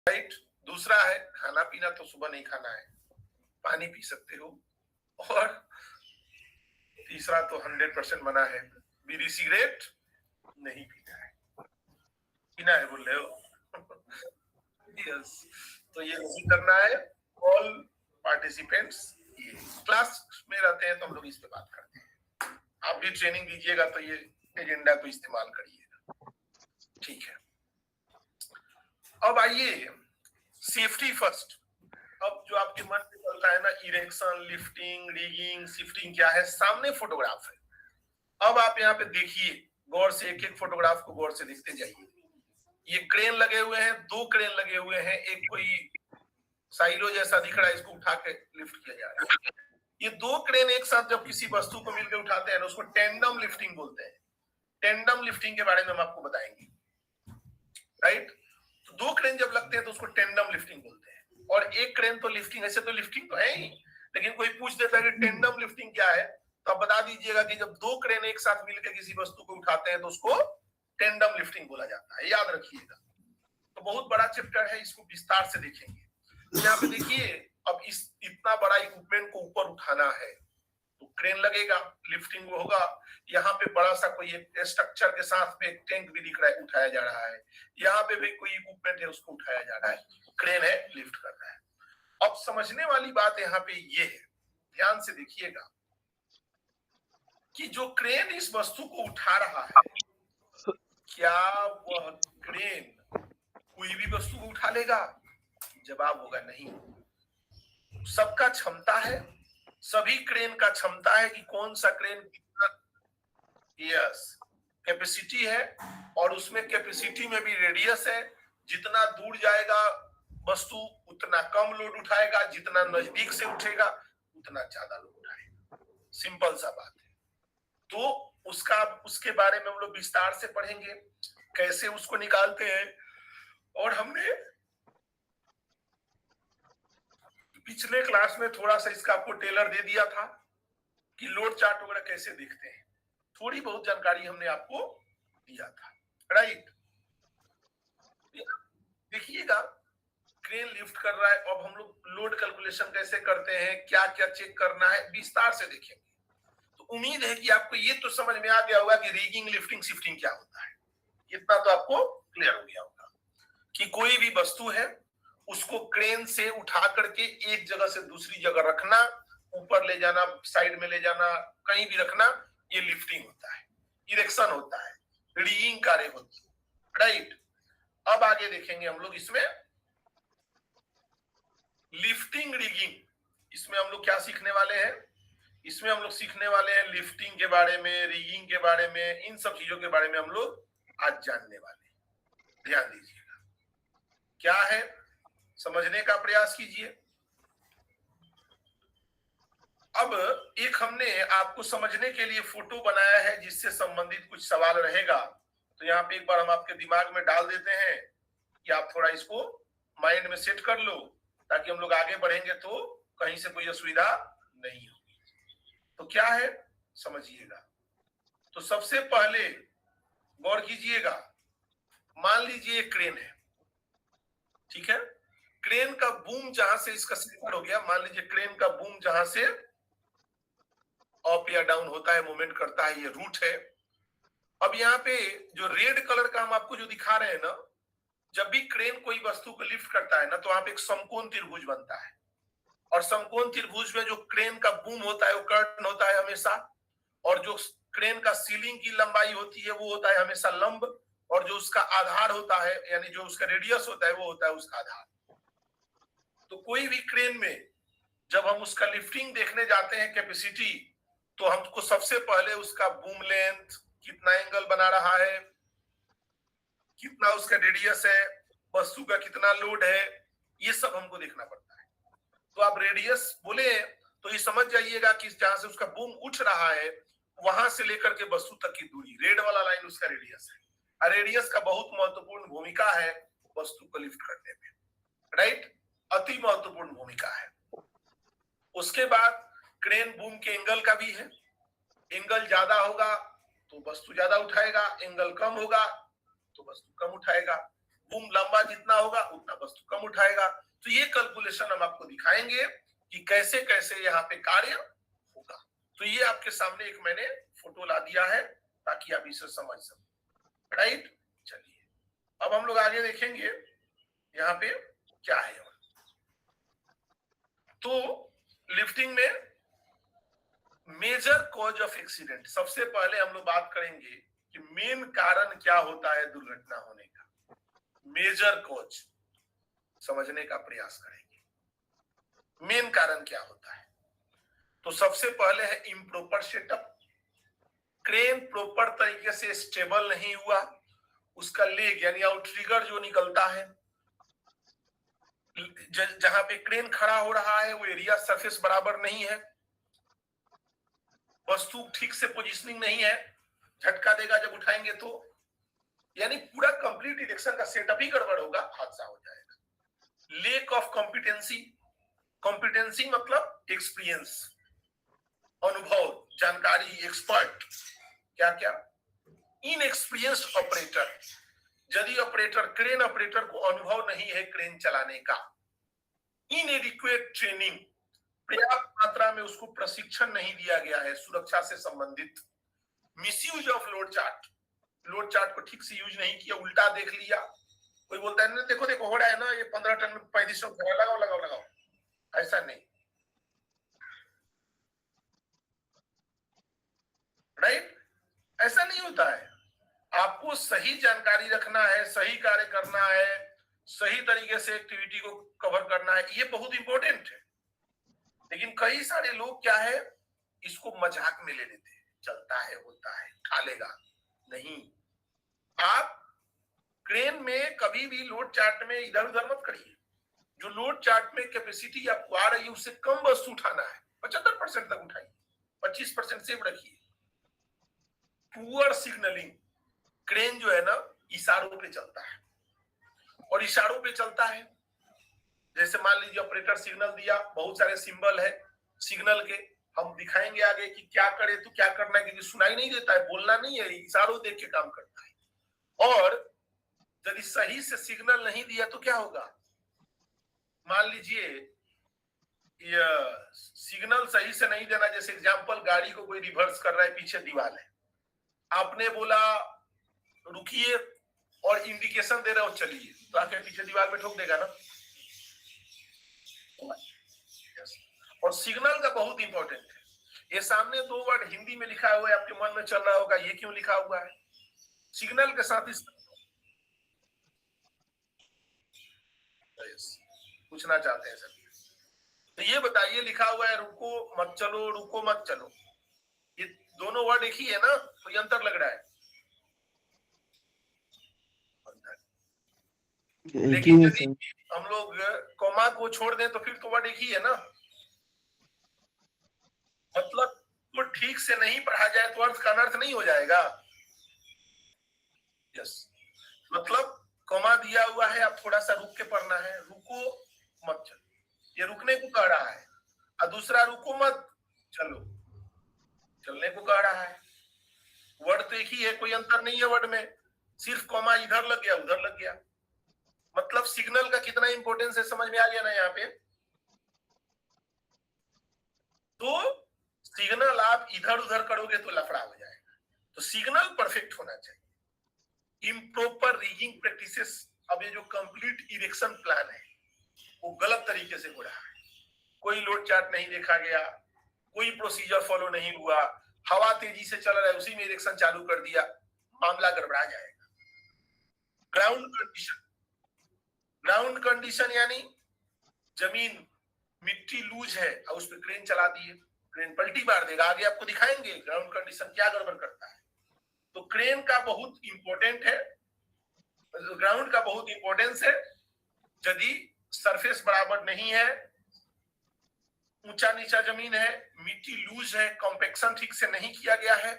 Right. दूसरा है खाना पीना तो सुबह नहीं खाना है, पानी पी सकते हो। और तीसरा तो 100% मना है, बीड़ी सिगरेट नहीं पीना है। पीना है बोल रहे हो? यस। तो ये नहीं करना है। ऑल पार्टिसिपेंट्स क्लास में रहते हैं तो हम लोग इस पे बात करते हैं। आप भी ट्रेनिंग दीजिएगा तो ये एजेंडा को इस्तेमाल करिएगा, ठीक है। अब आइए सेफ्टी फर्स्ट। अब जो आपके मन में चलता है ना, इरेक्शन, लिफ्टिंग, रिगिंग, शिफ्टिंग क्या है, सामने फोटोग्राफ है। अब आप यहाँ पे देखिए गौर से, एक एक फोटोग्राफ को गौर से देखते जाइए। ये क्रेन लगे हुए हैं, 2 क्रेन लगे हुए हैं। एक कोई साइलो जैसा दिख रहा है, इसको उठा के लिफ्ट किया जा रहा है। ये 2 क्रेन एक साथ जब किसी वस्तु को मिलकर उठाते हैं ना, उसको टेंडम लिफ्टिंग बोलते हैं। टेंडम लिफ्टिंग के बारे में हम आपको बताएंगे, राइट। तो 2 क्रेन जब लगते हैं तो उसको टेंडम लिफ्टिंग बोलते हैं। और एक क्रेन तो लिफ्टिंग, ऐसे तो लिफ्टिंग तो है ही, लेकिन कोई पूछ देता है कि टेंडम लिफ्टिंग क्या है, तो आप बता दीजिएगा कि जब 2 क्रेन एक साथ मिलकर किसी वस्तु को उठाते हैं तो उसको टेंडम लिफ्टिंग बोला जाता है, याद रखिएगा। तो बहुत बड़ा चैप्टर है, इसको विस्तार से देखेंगे। तो यहाँ पे देखिए, अब इस इतना बड़ा इक्विपमेंट को ऊपर उठाना है तो क्रेन लगेगा, लिफ्टिंग होगा। यहाँ पे बड़ा सा कोई एक स्ट्रक्चर के साथ में एक टैंक भी दिख रहा है, उठाया जा रहा है। यहाँ पे भी कोई इक्विपमेंट है, उसको उठाया जा रहा है, क्रेन है, लिफ्ट कर रहा है। अब समझने वाली बात यहाँ पे ये है, ध्यान से देखिएगा कि जो क्रेन इस वस्तु को उठा रहा है, क्या वह क्रेन कोई भी वस्तु को उठा लेगा? जवाब होगा नहीं। सबका क्षमता है, सभी क्रेन का क्षमता है कि कौन सा क्रेन कितना, यस, कैपेसिटी है। और उसमें कैपेसिटी में भी रेडियस है। जितना दूर जाएगा वस्तु उतना कम लोड उठाएगा, जितना नजदीक से उठेगा उतना ज्यादा लोड उठाएगा। सिंपल सा बात है। तो उसके बारे में हम लोग विस्तार से पढ़ेंगे, कैसे उसको निकालते हैं। और हमने पिछले क्लास में थोड़ा सा इसका आपको टेलर दे दिया था कि लोड चार्ट वगैरह कैसे दिखते हैं, थोड़ी बहुत जानकारी हमने आपको दिया था, राइट। देखिएगा क्रेन लिफ्ट कर रहा है, अब हम लोग लोड कैलकुलेशन कैसे करते हैं, क्या क्या चेक करना है, विस्तार से देखेंगे। तो उम्मीद है कि आपको ये तो समझ में आ गया होगा कि रिगिंग, लिफ्टिंग, शिफ्टिंग क्या होता है। इतना तो आपको क्लियर हो गया होगा कि कोई भी वस्तु है उसको क्रेन से उठा करके एक जगह से दूसरी जगह रखना, ऊपर ले जाना, साइड में ले जाना, कहीं भी रखना, ये लिफ्टिंग होता है। इरेक्शन होता है, रिगिंग कार्य होती है, राइट। अब आगे देखेंगे हम लोग इसमें लिफ्टिंग, रिगिंग। इसमें हम लोग क्या सीखने वाले हैं? इसमें हम लोग सीखने वाले हैं लिफ्टिंग के बारे में, रिगिंग के बारे में, इन सब चीजों के बारे में हम लोग आज जानने वाले हैं। ध्यान दीजिएगा क्या है, समझने का प्रयास कीजिए। अब एक हमने आपको समझने के लिए फोटो बनाया है जिससे संबंधित कुछ सवाल रहेगा, तो यहाँ पे एक बार हम आपके दिमाग में डाल देते हैं कि आप थोड़ा इसको माइंड में सेट कर लो, ताकि हम लोग आगे बढ़ेंगे तो कहीं से कोई असुविधा नहीं होगी। तो क्या है समझिएगा। तो सबसे पहले गौर कीजिएगा, मान लीजिए एक क्रेन है, ठीक है। क्रेन का बूम जहां से इसका सेंटर हो गया, मान लीजिए क्रेन का बूम जहां से अप या डाउन होता है, मूवमेंट करता है, ये रूट है। अब यहाँ पे जो रेड कलर का हम आपको जो दिखा रहे हैं ना, जब भी क्रेन कोई वस्तु को लिफ्ट करता है ना, तो वहां पे एक समकोण त्रिभुज बनता है। और समकोण त्रिभुज में जो क्रेन का बूम होता है वो कर्टन होता है हमेशा, और जो क्रेन का सीलिंग की लंबाई होती है वो होता है हमेशा लंब, और जो उसका आधार होता है, यानी जो उसका रेडियस होता है वो होता है उसका आधार। तो कोई भी क्रेन में जब हम उसका लिफ्टिंग देखने जाते हैं कैपेसिटी, तो हमको सबसे पहले उसका बूम लेंथ, कितना एंगल बना रहा है, कितना उसका रेडियस है, वस्तु का कितना लोड है, ये सब हमको देखना पड़ता है। तो आप रेडियस बोले तो ये समझ जाइएगा कि जहां से उसका बूम उठ रहा है वहां से लेकर के वस्तु तक की दूरी, रेड वाला लाइन उसका रेडियस है। और रेडियस का बहुत महत्वपूर्ण भूमिका है वस्तु को लिफ्ट करने में, राइट, अति महत्वपूर्ण भूमिका है। उसके बाद क्रेन बूम के एंगल का भी है। एंगल ज्यादा होगा तो वस्तु ज्यादा उठाएगा, एंगल कम होगा तो वस्तु कम उठाएगा। बूम लंबा जितना होगा उतना वस्तु कम तो ये कैलकुलेशन हम आपको दिखाएंगे कि कैसे कैसे यहाँ पे कार्य होगा। तो ये आपके सामने एक मैंने फोटो ला दिया है ताकि आप इसे समझ सकें, राइट। चलिए अब हम लोग आगे देखेंगे यहाँ पे क्या है। तो लिफ्टिंग में मेजर कॉज ऑफ एक्सीडेंट, सबसे पहले हम लोग बात करेंगे कि मेन कारण क्या होता है दुर्घटना होने का। मेजर कॉज समझने का प्रयास करेंगे, मेन कारण क्या होता है। तो सबसे पहले है इम्प्रॉपर सेटअप, क्रेन प्रॉपर तरीके से स्टेबल नहीं हुआ, उसका लेग यानी आउटरिगर जो निकलता है, जहां पे क्रेन खड़ा हो रहा है वो एरिया सरफेस बराबर नहीं है, वस्तु ठीक से पोजीशनिंग नहीं है, झटका देगा जब उठाएंगे तो, यानी पूरा कंप्लीट इरेक्शन का सेटअप ही गड़बड़ होगा, हादसा हो जाएगा। लेक ऑफ कॉम्पिटेंसी, कॉम्पिटेंसी मतलब एक्सपीरियंस, अनुभव, जानकारी, एक्सपर्ट, क्या क्या, इनएक्सपीरियंस्ड ऑपरेटर, यदि ऑपरेटर क्रेन ऑपरेटर को अनुभव नहीं है क्रेन चलाने का, इनएडिक्वेट ट्रेनिंग, पर्याप्त मात्रा में उसको प्रशिक्षण नहीं दिया गया है सुरक्षा से संबंधित, misuse of load chart, load chart को ठीक से यूज नहीं किया, उल्टा देख लिया, कोई बोलता है देखो देखो हो रहा है ना ये 15 टन में 3500 लगाओ लगाओ लगाओ, ऐसा नहीं, राइट, ऐसा नहीं होता है। आपको सही जानकारी रखना है, सही कार्य करना है, सही तरीके से एक्टिविटी को कवर करना है, ये बहुत इंपॉर्टेंट है। लेकिन कई सारे लोग क्या है इसको मजाक में ले लेते हैं, चलता है होता है खा लेगा, नहीं। आप क्रेन में कभी भी लोड चार्ट में इधर उधर मत करिए, जो लोड चार्ट में कैपेसिटी आपको आ रही है उससे कम वस्तु उठाना है, 75% तक उठाइए, 25% सेव रखिए। पुअर सिग्नलिंग, क्रेन जो है ना इशारों पे चलता है, और इशारों पे चलता है, जैसे मान लीजिए ऑपरेटर सिग्नल दिया, बहुत सारे सिंबल है सिग्नल के, हम दिखाएंगे आगे कि क्या करे तो क्या करना है, क्योंकि सुनाई नहीं देता है, बोलना नहीं है, इशारों देख के काम करता है। और यदि सही से सिग्नल नहीं दिया तो क्या होगा, मान लीजिए ये सिग्नल सही से नहीं देना, जैसे एग्जांपल गाड़ी को कोई रिवर्स कर रहा है, पीछे दीवार है, आपने बोला रुकिए और इंडिकेशन दे रहे हो चलिए, तो आके पीछे दीवार पे ठोक देगा ना। और सिग्नल का बहुत इंपॉर्टेंट है, ये सामने 2 वर्ड हिंदी में लिखा हुआ है, आपके मन में चल रहा होगा ये क्यों लिखा हुआ है, सिग्नल के साथ इस पूछना चाहते हैं सर। तो ये बताइए लिखा हुआ है रुको मत चलो, रुको मत चलो, ये दोनों वर्ड एक ही है ना, तो ये अंतर लग रहा है, लेकिन यदि हम लोग कॉमा को छोड़ दें तो फिर तो वर्ड एक ही है ना, मतलब वो ठीक से नहीं पढ़ा जाए तो अर्थ का अनर्थ नहीं हो जाएगा। यस, मतलब कॉमा दिया हुआ है, आप थोड़ा सा रुक के पढ़ना है, रुको मत चलो, ये रुकने को कह रहा है, और दूसरा रुको मत चलो, चलने को कह रहा है। वर्ड तो एक ही है, कोई अंतर नहीं है वर्ड में, सिर्फ कॉमा इधर लग गया उधर लग गया। मतलब सिग्नल का कितना इंपॉर्टेंस है समझ में आ गया ना यहाँ पे। तो सिग्नल आप इधर उधर करोगे तो लफड़ा हो जाएगा, तो सिग्नल परफेक्ट होना चाहिए। इम्प्रॉपर रिगिंग प्रैक्टिसेस, अब ये जो कंप्लीट इरेक्शन प्लान है वो गलत तरीके से हो रहा है, कोई लोड चार्ट नहीं देखा गया, कोई प्रोसीजर फॉलो नहीं हुआ, हवा तेजी से चल रहा है उसी में इरेक्शन चालू कर दिया, मामला गड़बड़ा जाएगा। ग्राउंड कंडीशन, ग्राउंड कंडीशन यानी जमीन मिट्टी लूज है और उस पर क्रेन चला दिए, क्रेन पलटी मार देगा, आगे आपको दिखाएंगे ग्राउंड कंडीशन क्या गड़बड़ करता है। तो क्रेन का बहुत इंपॉर्टेंट है, ग्राउंड का बहुत इंपॉर्टेंस है। यदि सरफेस बराबर नहीं है, ऊंचा नीचा जमीन है, मिट्टी लूज है, कॉम्पेक्शन ठीक से नहीं किया गया है,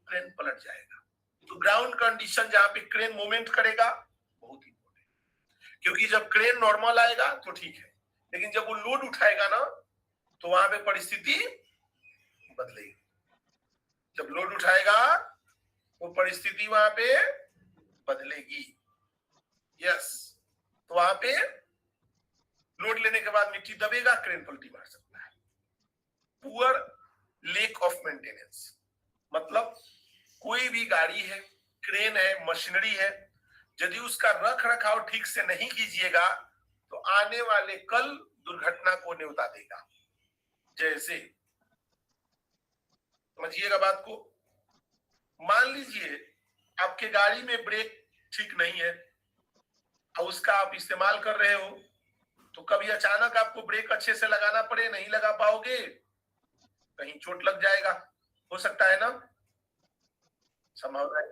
क्रेन पलट जाएगा। तो ग्राउंड कंडीशन जहां पे क्रेन मूवमेंट करेगा बहुत इंपॉर्टेंट, क्योंकि जब क्रेन नॉर्मल आएगा तो ठीक है, लेकिन जब वो लोड उठाएगा ना तो वहां पे परिस्थिति बदलेगी। जब लोड उठाएगा तो परिस्थिति वहां पे बदलेगी। यस, तो वहां पे बाद मिट्टी दबेगा, क्रेन पलटी मार सकता है। पुअर लेक ऑफ मेंटेनेंस मतलब कोई भी गाड़ी है, क्रेन है, मशीनरी है, यदि उसका रख रखाव ठीक से नहीं कीजिएगा तो आने वाले कल दुर्घटना को न्योता देगा। जैसे समझिएगा बात को, मान लीजिए आपके गाड़ी में ब्रेक ठीक नहीं है और उसका आप इस्तेमाल कर रहे हो, तो कभी अचानक आपको ब्रेक अच्छे से लगाना पड़े, नहीं लगा पाओगे, कहीं चोट लग जाएगा, हो सकता है ना, संभावना है।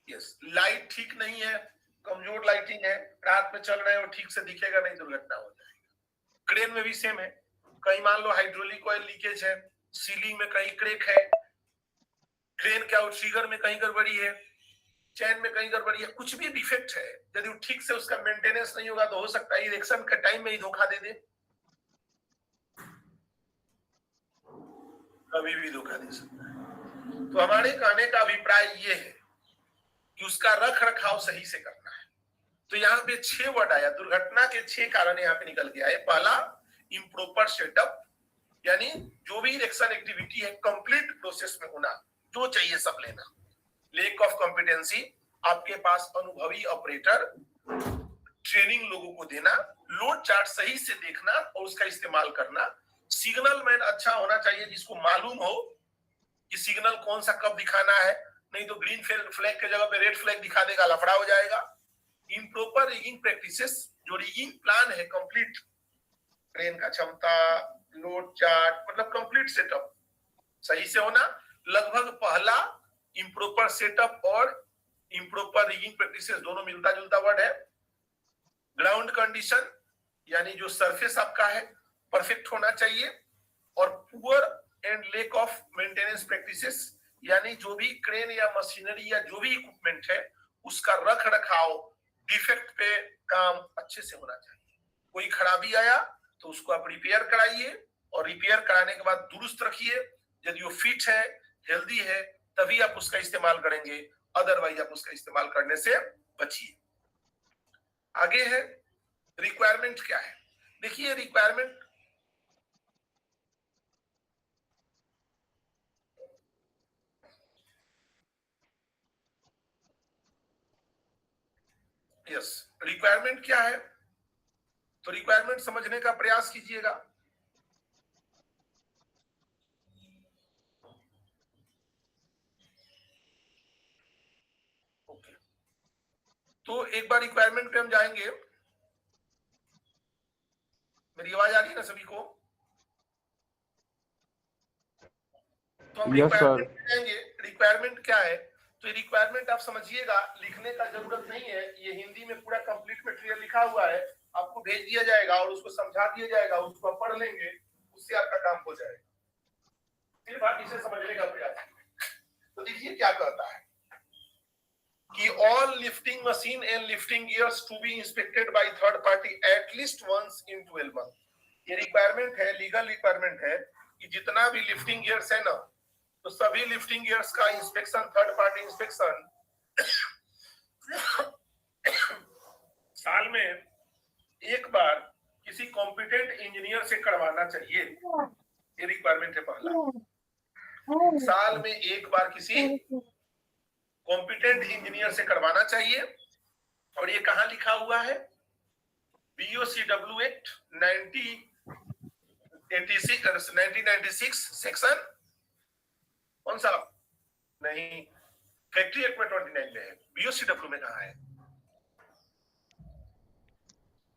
यस, लाइट ठीक नहीं है, कमजोर लाइटिंग है, रात में चल रहे हो, ठीक से दिखेगा नहीं, दुर्घटना हो जाएगी। क्रेन में भी सेम है, कहीं मान लो हाइड्रोलिक ऑयल लीकेज है, सीलिंग में कहीं क्रैक है, क्रेन के आउटरिगर में कहीं गड़बड़ी है, चैन में कहीं गड़बड़ी है, कुछ भी डिफेक्ट है, यदि ठीक से उसका मेंटेनेंस नहीं होगा तो हो सकता है इरेक्शन के टाइम में ही धोखा दे दे, कभी भी धोखा दे सकता है। तो हमारे कहने का अभिप्राय ये है कि उसका रख रखाव सही से करना है। तो यहाँ पे 6 वर्ड आया, दुर्घटना के 6 कारण यहाँ पे निकल के आए। पहला, इम्प्रॉपर सेटअप, यानी जो भी इरेक्शन एक्टिविटी है कंप्लीट प्रोसेस में होना, जो चाहिए सब लेना। लेक ऑफ कॉम्पिटेंसी, आपके पास अनुभवी ऑपरेटर, ट्रेनिंग लोगों को देना, लोड चार्ट सही से देखना और उसका इस्तेमाल करना। सिग्नल मैन अच्छा होना चाहिए जिसको मालूम हो कि सिग्नल कौन सा कब दिखाना है, नहीं तो ग्रीन फ्लैग के जगह पे रेड फ्लैग दिखा देगा, लफड़ा हो जाएगा। इम्प्रॉपर रिगिंग प्रैक्टिसेस, जो रिगिंग प्लान है कंप्लीट, ट्रेन का क्षमता, लोड चार्ट, मतलब कंप्लीट सेटअप सही से होना। लगभग पहला इम्प्रॉपर सेटअप और इम्प्रॉपर रिगिंग प्रैक्टिसेस दोनों मिलता जुलता वर्ड है। ग्राउंड कंडीशन, यानी जो सरफेस आपका है परफेक्ट होना चाहिए। और poor and lake of maintenance practices, यानी जो भी क्रेन या मशीनरी या जो भी इक्विपमेंट है उसका रख रखाव, डिफेक्ट पे काम अच्छे से होना चाहिए। कोई खराबी आया तो उसको आप रिपेयर कराइए और रिपेयर कराने के बाद दुरुस्त रखिए। यदि वो फिट है, हेल्दी है, तभी आप उसका इस्तेमाल करेंगे, अदरवाइज आप उसका इस्तेमाल करने से बचिए। आगे है रिक्वायरमेंट क्या है। देखिए रिक्वायरमेंट, यस, रिक्वायरमेंट क्या है, तो रिक्वायरमेंट समझने का प्रयास कीजिएगा। ओके, तो एक बार रिक्वायरमेंट पे हम जाएंगे। मेरी आवाज आ रही है ना सभी को? तो हम रिक्वायरमेंट पे जाएंगे। रिक्वायरमेंट क्या है, तो रिक्वायरमेंट आप समझिएगा, लिखने का जरूरत नहीं है, ये हिंदी में पूरा कंप्लीट मटेरियल लिखा हुआ है, आपको भेज दिया जाएगा और उसको समझा दिया जाएगा, उसको आप पढ़ लेंगे, उससे आपका काम हो जाएगा। सिर्फ आप इसे समझने का प्रयास कीजिए। तो देखिए क्या कहता है कि all lifting machine and lifting gears to be inspected by third party at least once in 12 months। ये रिक्वायरमेंट है, लीगल रिक्वायरमेंट है कि जितना भी लिफ्टिंग गियर्स है ना, तो सभी लिफ्टिंग गियर्स का इंस्पेक्शन, थर्ड पार्टी इंस्पेक्शन साल में एक बार किसी कॉम्पिटेंट इंजीनियर से करवाना चाहिए। ये रिक्वायरमेंट है पहला, साल में एक बार किसी कॉम्पिटेंट इंजीनियर से करवाना चाहिए। और ये कहां लिखा हुआ है, BOCW एक्ट 1996 सेक्शन कौन सा, नहीं, फैक्ट्री एक्ट में 29 में है, BOCW में कहा है,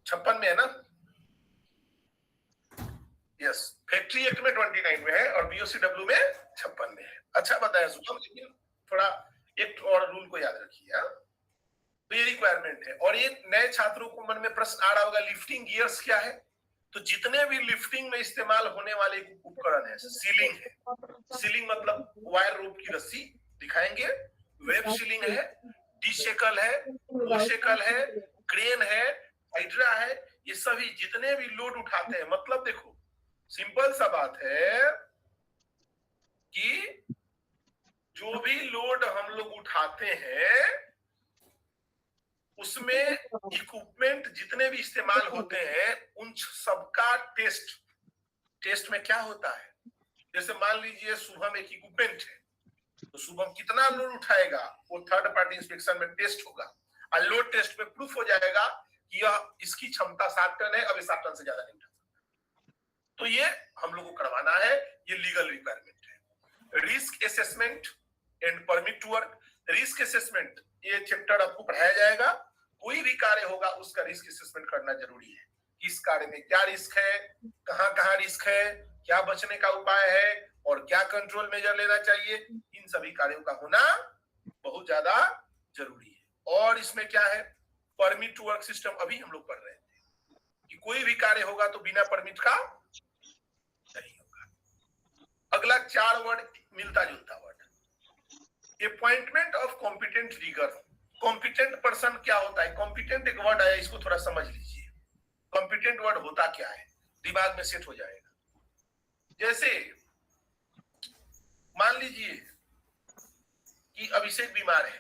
56 में है ना, यस, फैक्ट्री एक्ट में 29 में है और BOCW में 56 में है। अच्छा बताया सुबह, लेकिन थोड़ा एक और रूल को याद रखिए। तो ये रिक्वायरमेंट है। और ये नए छात्रों को मन में प्रश्न आ रहा होगा, लिफ्टिंग गियर्स क्या है, तो जितने भी लिफ्टिंग में इस्तेमाल होने वाले उपकरण है, सीलिंग है, सीलिंग मतलब वायर रोप की रस्सी दिखाएंगे, वेब सीलिंग है, डी शेकल है, ओ शेकल है, क्रेन है, हाइड्रा है, ये सभी जितने भी लोड उठाते हैं, मतलब देखो सिंपल सा बात है कि जो भी लोड हम लोग उठाते हैं उसमें इक्विपमेंट जितने भी इस्तेमाल होते हैं उन सबका टेस्ट में क्या होता है, जैसे मान लीजिए शुभम एक इक्विपमेंट है, तो शुभम कितना लोड उठाएगा वो थर्ड पार्टी इंस्पेक्शन में टेस्ट होगा, और लोड टेस्ट में प्रूफ हो जाएगा कि यह इसकी क्षमता 7 टन है, अब 7 टन से ज्यादा नहीं उठा सकता। तो ये हम लोग को करवाना है, ये लीगल रिक्वायरमेंट है। Risk assessment and permit to work. Risk assessment ये चैप्टर आपको पढ़ाया जाएगा, कोई भी कार्य होगा उसका रिस्क असेसमेंट करना जरूरी है। इस कार्य में क्या रिस्क है, कहां रिस्क है, क्या बचने का उपाय है और क्या कंट्रोल मेजर लेना चाहिए, इन सभी कार्यों का होना बहुत ज्यादा जरूरी है। और इसमें क्या है, परमिट टू वर्क सिस्टम अभी हम लोग पढ़ रहे थे कि कोई भी कार्य होगा तो बिना परमिट का नहीं होगा। अगला 4 वर्ड मिलता जुलता word, appointment of competent rigger. Competent person क्या होता है, कॉम्पिटेंट एक वर्ड आया, इसको थोड़ा समझ लीजिए। कॉम्पिटेंट वर्ड होता क्या है, दिमाग में सेट हो जाएगा। जैसे मान लीजिए कि अभिषेक बीमार है,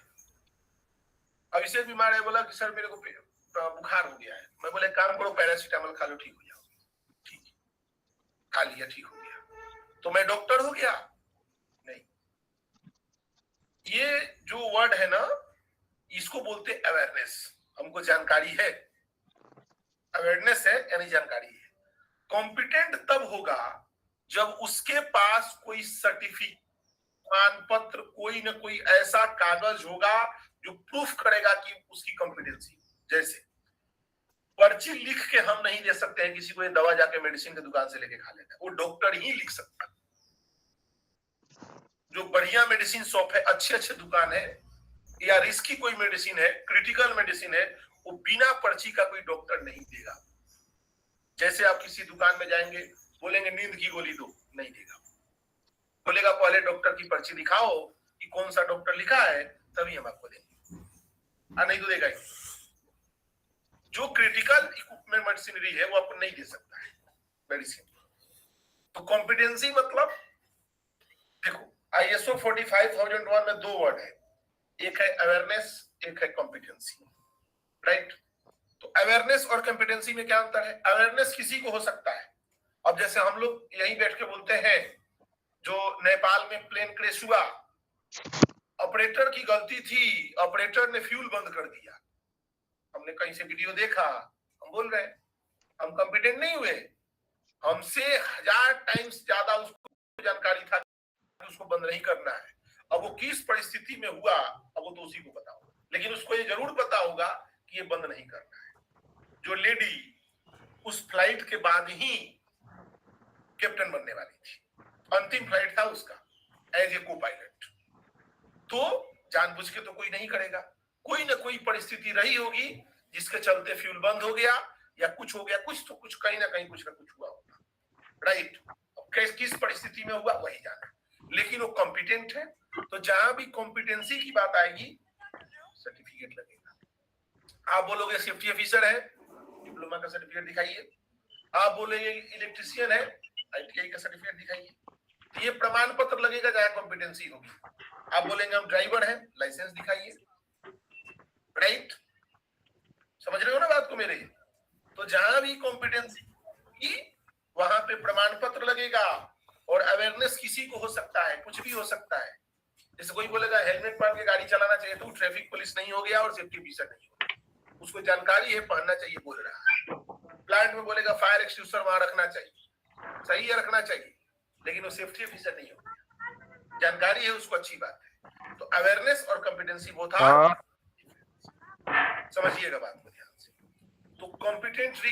अभिषेक बीमार है, बोला कि सर मेरे को बुखार हो गया है, मैं बोले काम करो पैरासीटामोल खा लो ठीक हो जाओगे, ठीक खा लिया ठीक हो गया, तो मैं डॉक्टर हो गया? नहीं। ये जो वर्ड है ना, इसको बोलते अवेयरनेस। हमको जानकारी है, अवेयरनेस है यानी जानकारी है। कॉम्पिटेंट तब होगा जब उसके पास कोई सर्टिफिकेट, पत्र, कोई ना कोई ऐसा कागज होगा जो प्रूफ करेगा कि उसकी कॉम्पिटेंसी। जैसे पर्ची लिख के हम नहीं दे सकते हैं किसी को, ये दवा जाके मेडिसिन की दुकान से लेके खा लेता है, वो डॉक्टर ही लिख सकता है। जो बढ़िया मेडिसिन शॉप है, अच्छे दुकान है, या रिस्की कोई मेडिसिन है, क्रिटिकल मेडिसिन है, वो बिना पर्ची का कोई डॉक्टर नहीं देगा। जैसे आप किसी दुकान में जाएंगे, बोलेंगे नींद की गोली दो, नहीं देगा, बोलेगा पहले डॉक्टर की पर्ची दिखाओ कि कौन सा डॉक्टर लिखा है, तभी हम आपको देंगे, नहीं तो देगा ही। जो क्रिटिकल इक्विपमेंट मशीनरी है वो आपको नहीं दे सकता है मेडिसिन। तो कॉम्पिटेंसी मतलब देखो, ISO 45001 में 2 वर्ड है, एक है अवेयरनेस, एक है कॉम्पिटेंसी, राइट। तो अवेयरनेस और कॉम्पिटेंसी में क्या अंतर है? अवेयरनेस किसी को हो सकता है, अब जैसे हम लोग यहीं बैठ के बोलते हैं, जो नेपाल में प्लेन क्रैश हुआ, ऑपरेटर की गलती थी, ऑपरेटर ने फ्यूल बंद कर दिया, हमने कहीं से वीडियो देखा, हम बोल रहे हैं, हम कॉम्पिटेंट नहीं हुए, हमसे 1000 टाइम्स ज्यादा उसको जानकारी था कि उसको बंद नहीं करना है। अब वो किस परिस्थिति में हुआ, अब वो तो उसी को पता होगा, लेकिन उसको ये जरूर पता होगा कि ये बंद नहीं करना है। जो लेडी उस फ्लाइट के बाद ही कैप्टन बनने वाली थी, अंतिम फ्लाइट था उसका एज ए को पायलट, तो जानबूझ के तो कोई नहीं करेगा, कोई ना कोई परिस्थिति रही होगी जिसके चलते फ्यूल बंद हो गया या कुछ हो गया, कुछ तो कुछ कहीं ना कहीं कुछ ना कुछ हुआ होगा, राइट। किस परिस्थिति में हुआ वही जाना, लेकिन वो कॉम्पिटेंट है। तो जहां भी कॉम्पिटेंसी की बात आएगी सर्टिफिकेट लगेगा। आप बोलोगे सेफ्टी ऑफिसर है, डिप्लोमा का सर्टिफिकेट दिखाइए। आप बोलेंगे इलेक्ट्रिशियन है, ITI का सर्टिफिकेट दिखाइए। ये प्रमाण पत्र लगेगा जहां कॉम्पिटेंसी होगी। आप बोलेंगे हम ड्राइवर है, लाइसेंस दिखाइए, राइट। समझ रहे हो ना बात को मेरे? तो जहां भी कॉम्पिटेंसी की वहां पे प्रमाण पत्र लगेगा। और अवेयरनेस किसी को हो सकता है, कुछ भी हो सकता है। जैसे कोई बोलेगा हेलमेट पहन के गाड़ी चलाना चाहिए, तो ट्रैफिक पुलिस नहीं हो गया और सेफ्टी ऑफिसर नहीं हो गया, उसको जानकारी है पहनना चाहिए, बोल रहा है। प्लांट में बोलेगा फायर एक्सटिंग्विशर वहां रखना चाहिए, सही है रखना चाहिए, लेकिन वो सेफ्टी ऑफिसर नहीं हो गया, जानकारी है उसको, अच्छी बात है। तो अवेयरनेस और कॉम्पिटेंसी वो था, समझिएगा बात को ध्यान से। तो कॉम्पिटेंट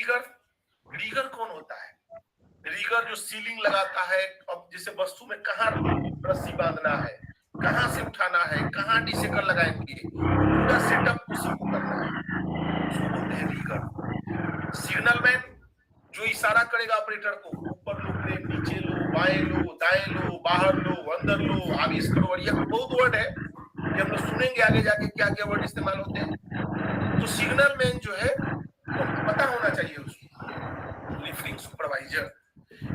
रीगर कौन होता है? रीगर जो सीलिंग लगाता है, अब जैसे वस्तु में कहाँ रस्सी बांधना है, कहाँ से उठाना है, कहाँ डिसेकर लगाएंगे, पूरा सेटअप उसी को करना है, उसको बोलते हैं रीगर। सिग्नल मैन जो इशारा करेगा ऑपरेटर को, ऊपर लो ब्रेक, नीचे लो, बाएं लो, दाएं लो, बाहर लो, अंदर लो, आवेश करो, ये बहुत वर्ड है, ये हम लोग सुनेंगे आगे जाके क्या क्या वर्ड इस्तेमाल होते हैं। तो सिग्नल मैन जो है तो पता होना चाहिए उसको। लिफ्टिंग सुपरवाइजर,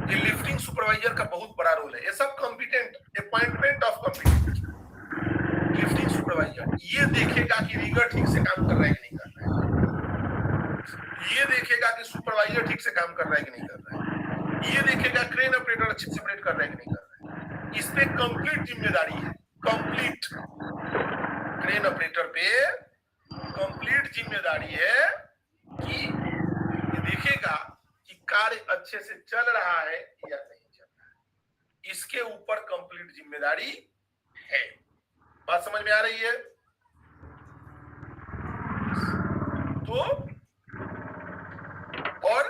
ये लिफ्टिंग सुपरवाइजर का बहुत बड़ा रोल है। ये सब competent, appointment of competent lifting supervisor, ये देखेगा कि रीगर ठीक से काम कर रहा है कि नहीं कर रहा है। ये देखेगा कि सुपरवाइजर ठीक से काम कर रहा है कि नहीं कर रहा है, ये देखेगा क्रेन ऑपरेटर अच्छे से ऑपरेट कर रहा है कि नहीं कर रहा है। इस पे कंप्लीट जिम्मेदारी है, कंप्लीट क्रेन ऑपरेटर पे कंप्लीट जिम्मेदारी है कि ये देखेगा कि कार्य अच्छे से चल रहा है या नहीं चल रहा है, इसके ऊपर कंप्लीट जिम्मेदारी है। बात समझ में आ रही है? तो और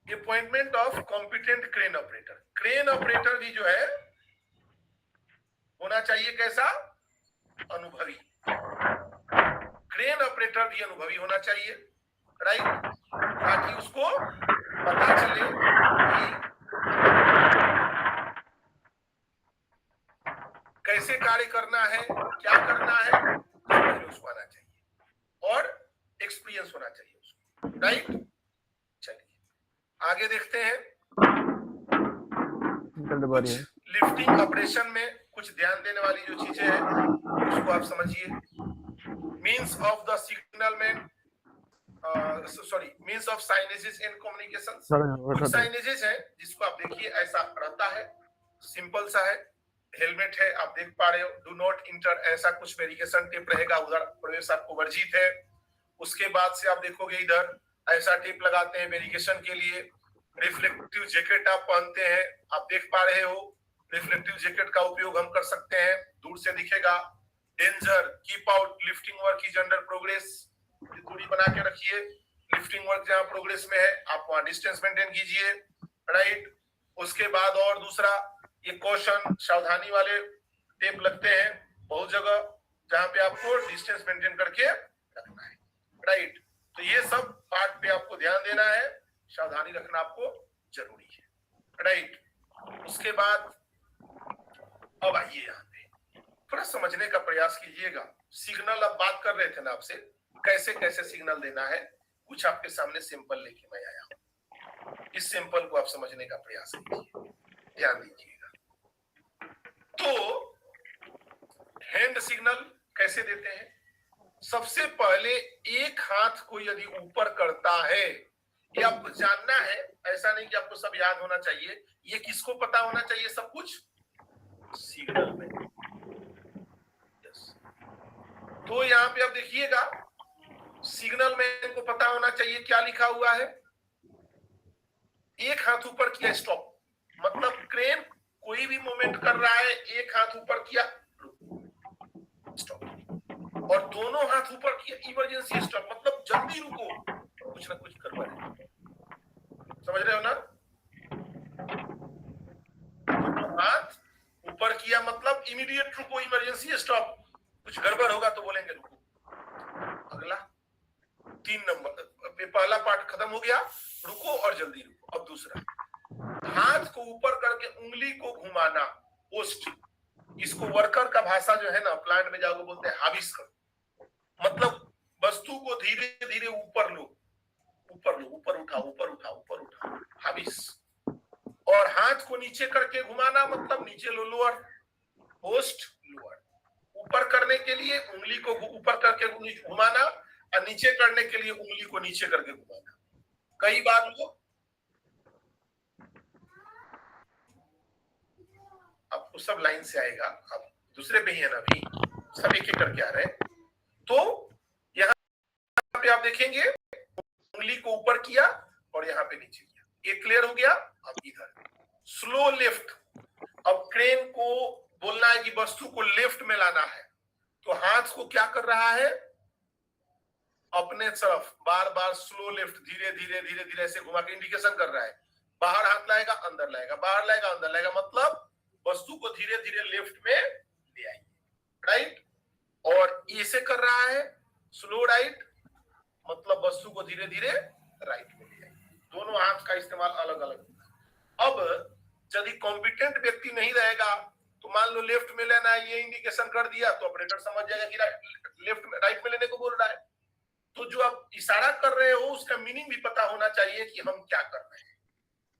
appointment of competent crane operator, crane operator भी जो है होना चाहिए कैसा? अनुभवी। क्रेन ऑपरेटर भी अनुभवी होना चाहिए, राइट, ताकि उसको पता चले कि कैसे कार्य करना है, क्या करना है, उसको आना चाहिए और एक्सपीरियंस होना चाहिए उसको, राइट। चलिए आगे देखते हैं। लिफ्टिंग ऑपरेशन में कुछ ध्यान देने वाली जो चीजें हैं उसको आप समझिए। Means of the signal man, means of signages and communication. कुछ साइनेजेस है जिसको आप देखिए ऐसा रहता है, सिंपल सा है, हेलमेट है आप देख पा रहे हो, डू नॉट इंटर ऐसा कुछ वेरिएशन टेप रहेगा, उधर प्रवेश आपको वर्जित है। उसके बाद से आप देखोगे इधर ऐसा टेप लगाते हैं वेरिएशन के लिए। रिफ्लेक्टिव जैकेट आप पहनते हैं, आप देख पा रहे हो, रिफ्लेक्टिव जैकेट का उपयोग हम कर सकते हैं, दूर से दिखेगा। Danger, keep out, lifting work is under progress, दूरी बना के रखिए। लिफ्टिंग वर्क जहां प्रोग्रेस में है आप वहां डिस्टेंस मेंटेन कीजिए, राइट। उसके बाद और दूसरा ये कॉशन, सावधानी वाले टेप लगते हैं बहुत जगह जहां पे आपको डिस्टेंस मेंटेन करके रखना है, राइट। तो ये सब पार्ट पे आपको ध्यान देना है, सावधानी रखना आपको जरूरी है, राइट। उसके बाद अब आइए यहाँ पे थोड़ा समझने का प्रयास कीजिएगा। सिग्नल, अब बात कर रहे थे ना आपसे कैसे कैसे सिग्नल देना है, कुछ आपके सामने सिंपल लेके मैं आया हूं, इस सिंपल को आप समझने का प्रयास कीजिए, ध्यान दीजिएगा। तो हैंड सिग्नल कैसे देते हैं? सबसे पहले एक हाथ को यदि ऊपर करता है, ये आपको जानना है, ऐसा नहीं कि आपको सब याद होना चाहिए। ये किसको पता होना चाहिए सब कुछ? सिग्नल में। तो यहाँ पे आप देखिएगा सिग्नल मैन को पता होना चाहिए क्या लिखा हुआ है। एक हाथ ऊपर किया स्टॉप, मतलब क्रेन कोई भी मूवमेंट कर रहा है, एक हाथ ऊपर किया स्टॉप, और दोनों हाथ ऊपर किया इमरजेंसी स्टॉप, मतलब जल्दी रुको, कुछ ना कुछ गड़बड़ है। समझ रहे हो ना? हाथ ऊपर किया मतलब इमीडिएट रुको, इमरजेंसी स्टॉप, कुछ गड़बड़ होगा तो बोलेंगे रुको। अगला 3 नंबर, पहला पार्ट खत्म हो गया, रुको और जल्दी रुको। अब दूसरा, हाथ को ऊपर करके उंगली को घुमाना, पोस्ट, इसको वर्कर का भाषा जो है ना, प्लांट में जाओगे बोलते हैं हाविस कर, मतलब वस्तु को धीरे धीरे ऊपर लो, ऊपर लो, ऊपर उठाओ, ऊपर उठाओ, ऊपर उठाओ, हाविस। और हाथ को नीचे करके घुमाना मतलब नीचे लो, लोअर, पोस्ट, लोअर। ऊपर करने के लिए उंगली को ऊपर करके घुमाना और नीचे करने के लिए उंगली को नीचे करके घुमाना। कई बार लोग, आपको सब लाइन से आएगा, आप दूसरे पे ही है ना, अभी सब एक एक करके आ रहे हैं। तो यहाँ पे आप देखेंगे उंगली को ऊपर किया और यहाँ पे नीचे किया, ये क्लियर हो गया। अब इधर स्लो लिफ्ट, अब क्रेन को बोलना है कि वस्तु को लिफ्ट में लाना है, तो हाथ को क्या कर रहा है? अपने तरफ बार बार स्लो लिफ्ट, धीरे धीरे धीरे धीरे ऐसे घुमा के इंडिकेशन कर रहा है। बाहर हाथ लाएगा, अंदर लाएगा, बाहर लाएगा, अंदर लाएगा, मतलब वस्तु को धीरे धीरे लिफ्ट में ले आइए, राइट। और इसे कर रहा है स्लो राइट, मतलब वस्तु को धीरे धीरे राइट में ले आइए। दोनों हाथ का इस्तेमाल अलग अलग होगा। अब यदि कॉम्पिटेंट व्यक्ति नहीं रहेगा तो मान लो लेफ्ट में लेना है, ये इंडिकेशन कर दिया तो ऑपरेटर समझ जाएगा कि लेफ्ट में, राइट में लेने को बोल रहा है। तो जो आप इशारा कर रहे हो उसका मीनिंग भी पता होना चाहिए कि हम क्या कर रहे हैं,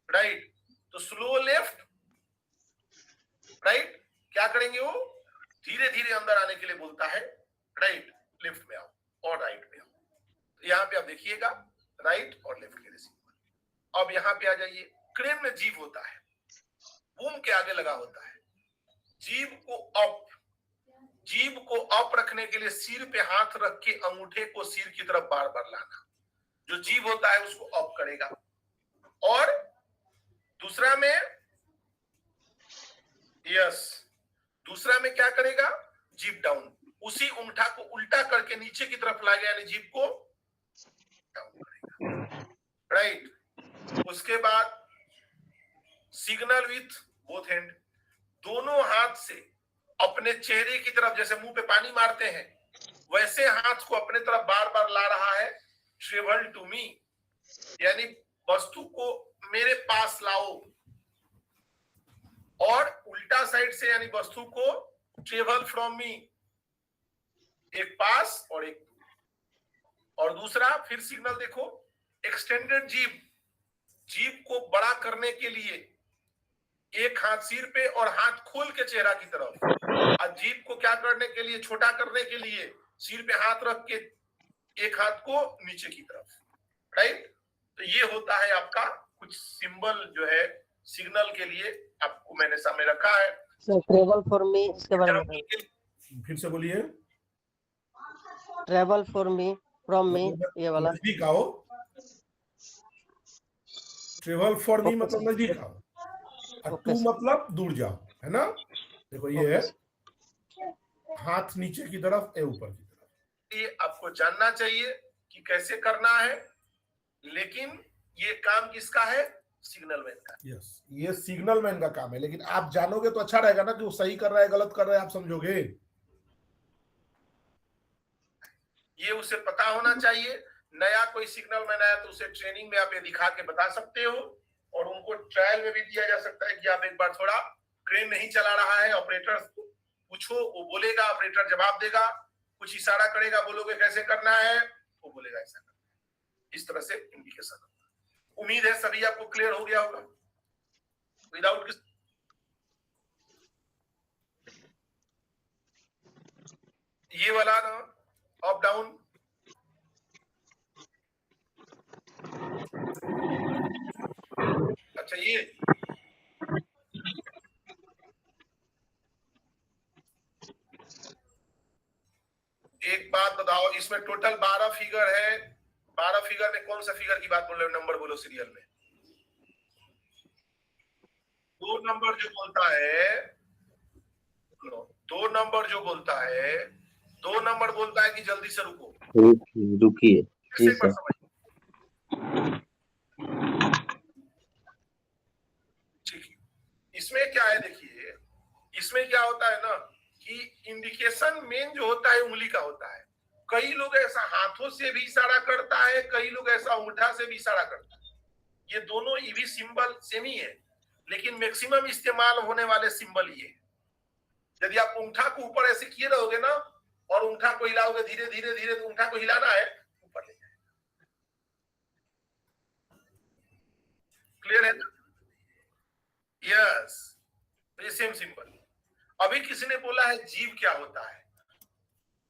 राइट। तो स्लो लेफ्ट, राइट, क्या करेंगे? वो धीरे धीरे अंदर आने के लिए बोलता है, राइट, लेफ्ट में आओ और राइट में आओ। तो यहाँ पे आप देखिएगा राइट और लेफ्ट के लिए सिंबल। अब यहाँ पे आ जाइए, क्रेन में जीव होता है, बूम के आगे लगा होता है। जीभ को अप रखने के लिए सिर पे हाथ रख के अंगूठे को सिर की तरफ बार बार लाना, जो जीभ होता है उसको अप करेगा। और दूसरा में दूसरा में क्या करेगा, जीभ डाउन, उसी अंगूठा को उल्टा करके नीचे की तरफ लाएगा, यानी जीभ को डाउन करेगा, राइट। उसके बाद सिग्नल विथ बोथ हैंड, दोनों हाथ से अपने चेहरे की तरफ, जैसे मुंह पे पानी मारते हैं वैसे हाथ को अपने तरफ बार बार ला रहा है। ट्रेवल टू मी, यानी वस्तु को मेरे पास लाओ, और उल्टा साइड से यानी वस्तु को ट्रेवल फ्रॉम मी, एक पास और एक दूर। और दूसरा फिर सिग्नल देखो, एक्सटेंडेड जीभ को बड़ा करने के लिए एक हाथ सिर पे और हाथ खोल के चेहरा की तरफ, और जीभ को क्या करने के लिए, छोटा करने के लिए सिर पे हाथ रख के एक हाथ को नीचे की तरफ, राइट। तो ये होता है आपका कुछ सिंबल जो है सिग्नल के लिए, आपको मैंने सामने रखा है। सर ट्रेवल फॉर मी, इसके बारे में फिर से बोलिए। Travel for me, from me, ये वाला नजदीक आओ। ट्रेवल फॉर मी मतलब नजदीक आओ, और टू मतलब दूर जाओ, है ना। देखो ये है हाथ नीचे की तरफ, ए ऊपर की तरफ। ये आपको जानना चाहिए कि कैसे करना है, लेकिन ये काम किसका है, सिग्नल मैन का। यस, ये सिग्नल मैन का काम है, लेकिन आप जानोगे तो अच्छा रहेगा ना कि वो सही कर रहा है गलत कर रहा है, आप समझोगे। ये उसे पता होना चाहिए। नया कोई सिग्नल मैन आया तो उसे ट्रेनिंग में आप ये दिखा के बता सकते हो, और उनको ट्रायल में भी दिया जा सकता है कि आप एक बार थोड़ा क्रेन नहीं चला रहा है, ऑपरेटर पूछो, वो बोलेगा, ऑपरेटर जवाब देगा, कुछ इशारा करेगा, बोलोगे कैसे करना है, वो बोलेगा ऐसा करना है। इस तरह से इंडिकेशन होगा। उम्मीद है सभी आपको क्लियर हो गया होगा। विदाउट ये वाला ना, अप डाउन, अच्छा ये एक बात बताओ, इसमें टोटल 12 फिगर है। 12 फिगर में कौन सा फिगर की बात बोल रहे हो, नंबर बोलो सीरियल में। 2 नंबर जो बोलता है, 2 नंबर जो बोलता है, 2 नंबर बोलता है कि जल्दी से रुको, रुकिए। ठीक है। इसमें क्या है देखिए, इसमें क्या होता है ना कि इंडिकेशन मेन जो होता है उंगली का होता है। कई लोग ऐसा हाथों से भी इशारा करता है, कई लोग ऐसा अंगूठा से भी इशारा करता है। ये दोनों ईवी सिंबल सेम ही है, लेकिन मैक्सिमम इस्तेमाल होने वाले सिंबल ये है। यदि आप अंगूठा को ऊपर ऐसे किए रहोगे ना, और अंगूठा को हिलाओगे धीरे धीरे धीरे, तो अंगूठा को हिलाना है, ऊपर ले जाएगा। क्लियर है ना? यस, ये सेम सिंबल। अभी किसी ने बोला है जीव क्या होता है,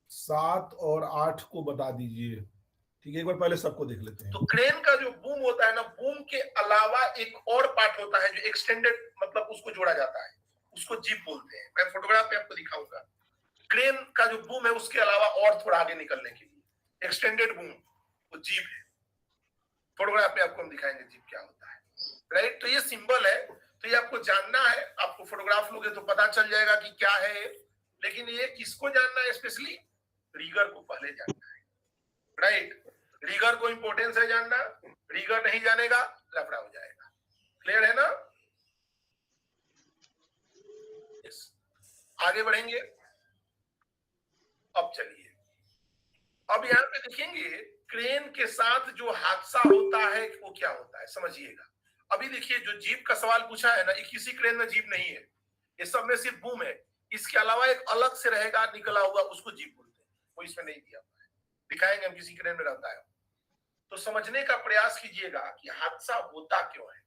7 और 8 को बता दीजिए। ठीक है, एक बार पहले सबको देख लेते हैं। तो क्रेन का जो बूम होता है ना, बूम के अलावा एक और पार्ट होता है जो एक्सटेंडेड, मतलब उसको जोड़ा जाता है, उसको जीप बोलते हैं। मैं फोटोग्राफ पे आपको दिखाऊंगा। क्रेन का जो बूम है उसके अलावा और थोड़ा आगे निकलने के लिए एक्सटेंडेड बूम, वो जीप है। फोटोग्राफ पे आपको हम दिखाएंगे जीप क्या होता है, राइट। तो ये सिंबल है, तो ये आपको जानना है। आपको फोटोग्राफ लोगे तो पता चल जाएगा कि क्या है, लेकिन ये किसको जानना है, स्पेशली रीगर को पहले जानना है, राइट। रीगर को इंपॉर्टेंस है जानना, रीगर नहीं जानेगा लफड़ा हो जाएगा। क्लियर है ना? yes. आगे बढ़ेंगे। अब चलिए, अब यहां पे देखेंगे क्रेन के साथ जो हादसा होता है वो क्या होता है, समझिएगा। अभी देखिए, जो जीप का सवाल पूछा है ना, ये किसी क्रेन में जीप नहीं है, ये सब में सिर्फ बूम है। इसके अलावा एक अलग से रहेगा निकला हुआ, उसको जीप बोलते हैं, वो इसमें नहीं दिया हुआ है। दिखाएंगे हम किसी क्रेन में रहता है, तो समझने का प्रयास कीजिएगा कि हादसा होता क्यों है।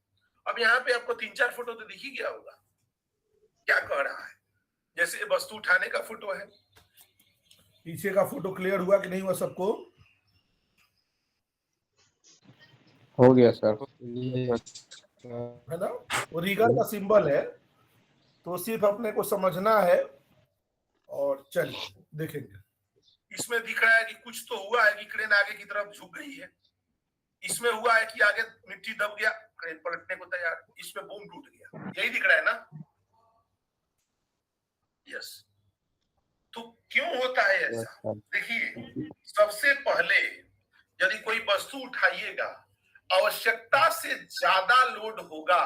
अब यहाँ पे आपको 3-4 फोटो तो दिख ही गया होगा क्या कह रहा है। जैसे वस्तु उठाने का फोटो है, पीछे का फोटो क्लियर हुआ कि नहीं हुआ सबको? हो गया सर। है ना, वो रीगर का सिंबल है, तो सिर्फ अपने को समझना है और चलिए देखेंगे। इसमें दिख रहा है कि कुछ तो हुआ है कि क्रेन आगे की तरफ झुक गई है, इसमें हुआ है कि आगे मिट्टी दब गया, क्रेन पलटने को तैयार, इसमें बूम टूट गया, यही दिख रहा है ना। यस, तो क्यों होता है ऐसा? देखिए, सबसे पहले यदि कोई वस्तु उठाइएगा, आवश्यकता से ज्यादा लोड होगा,